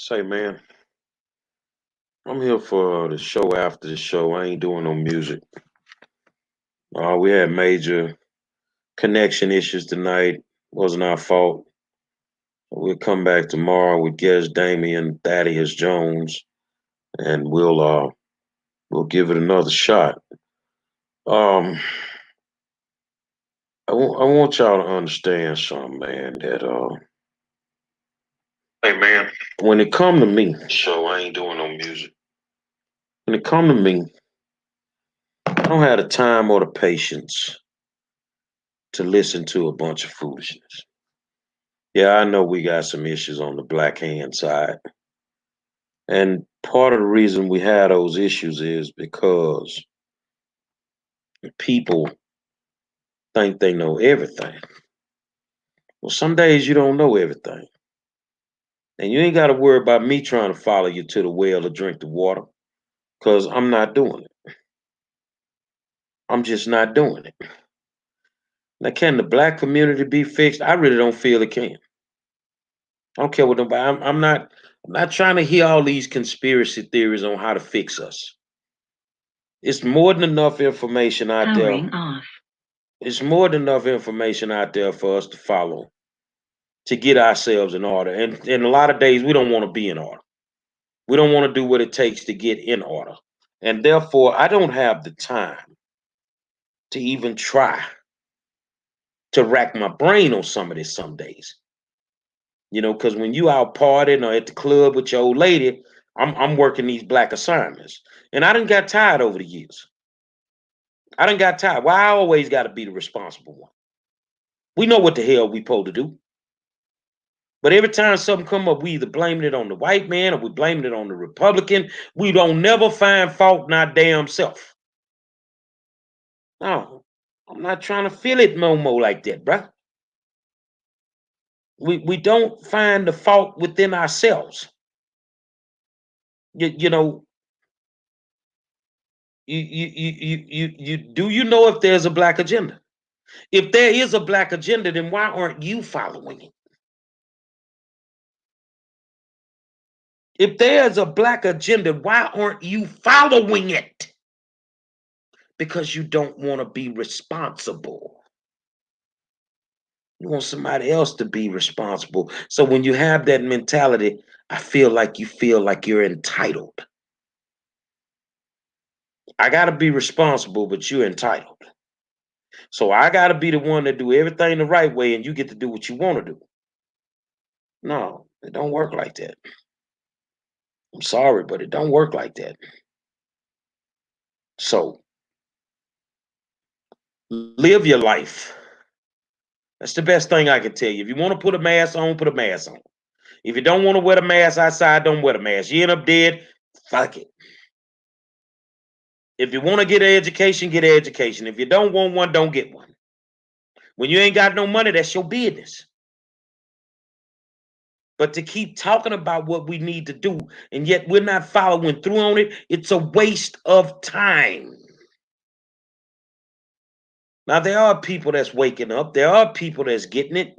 Say, man, I'm here for the show after the show. I ain't doing no music. We had major connection issues tonight. Wasn't our fault. We'll come back tomorrow with guest Damian Thaddeus Jones, and we'll give it another shot. Um, I want y'all to understand something, man. That hey, man, when it come to me, show I ain't doing no music. When it come to me, I don't have the time or the patience to listen to a bunch of foolishness. Yeah, I know we got some issues on the black hand side. And part of the reason we have those issues is because people think they know everything. Well, some days you don't know everything. And you ain't got to worry about me trying to follow you to the well to drink the water because I'm not doing it. I'm just not doing it. Now, can the black community be fixed? I really don't feel it can. I don't care what nobody. I'm not trying to hear all these conspiracy theories on how to fix us. It's more than enough information out there. It's more than enough information out there for us to follow to get ourselves in order. And a lot of days we don't want to be in order. We don't want to do what it takes to get in order. And therefore, I don't have the time to even try to rack my brain on some of this some days. Because when you out partying or at the club with your old lady, I'm working these black assignments. And I done got tired over the years. I done got tired. Why I always got to be the responsible one? We know what the hell we supposed to do. But every time something come up, we either blaming it on the white man or we blaming it on the Republican. We don't never find fault in our damn self. No, I'm not trying to feel it no more like that, bruh. We don't find the fault within ourselves. You know, you do you know if there's a black agenda? If there is a black agenda, then why aren't you following it? If there's a black agenda, why aren't you following it? Because you don't want to be responsible. You want somebody else to be responsible. So when you have that mentality, I feel like you feel like you're entitled. I got to be responsible, but you're entitled. So I got to be the one that do everything the right way and you get to do what you want to do. No, it don't work like that. I'm sorry, but it don't work like that. So live your life. That's the best thing I can tell you. If you want to put a mask on, put a mask on. If you don't want to wear the mask outside, don't wear the mask. You end up dead, fuck it. If you want to get an education, get an education. If you don't want one, don't get one. When you ain't got no money, that's your business. But to keep talking about what we need to do, and yet we're not following through on it, it's a waste of time. Now, there are people that's waking up, there are people that's getting it.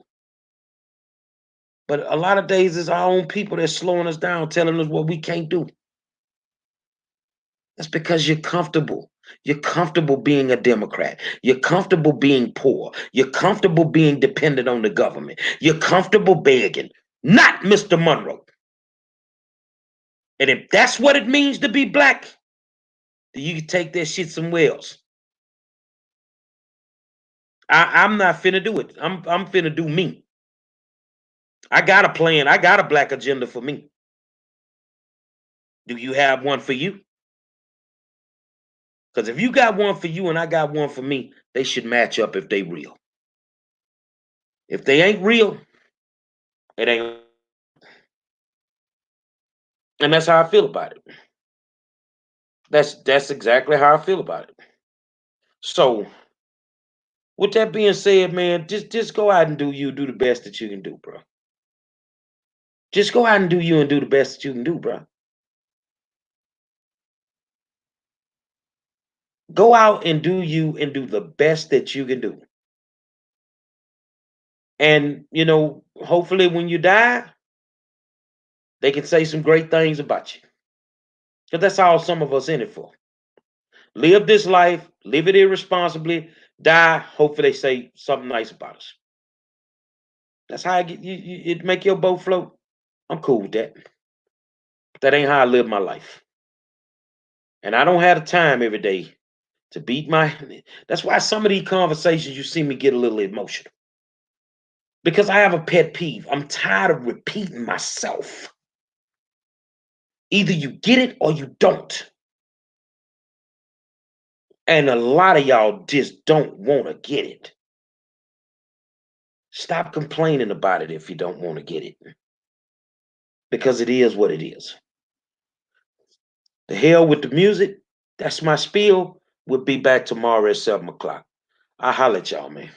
But a lot of days it's our own people that's slowing us down, telling us what we can't do. That's because you're comfortable. You're comfortable being a Democrat. You're comfortable being poor. You're comfortable being dependent on the government. You're comfortable begging, not Mr. Monroe. And if that's what it means to be black, then you can take that shit somewhere else. I'm not finna do it. I'm finna do me. I got a plan. I got a black agenda for me. Do you have one for you? Because if you got one for you and I got one for me, they should match up if they real. If they ain't real, it ain't. And that's how I feel about it. That's exactly how I feel about it. So, with that being said, man, just go out and do the best that you can do, bro. Just go out and do you and do the best that you can do, bro. Go out and do you and do the best that you can do. And hopefully when you die, They can say some great things about you. Because that's all some of us in it for. Live this life, live it irresponsibly, die. Hopefully they say something nice about us. That's how I get it make your boat float. I'm cool with that. That ain't how I live my life. And I don't have the time every day to beat my. That's why some of these conversations you see me get a little emotional. Because I have a pet peeve. I'm tired of repeating myself. Either you get it or you don't. And a lot of y'all just don't want to get it. Stop complaining about it if you don't want to get it. Because it is what it is. The hell with the music. That's my spiel. We'll be back tomorrow at 7 o'clock. I'll holler at y'all, man.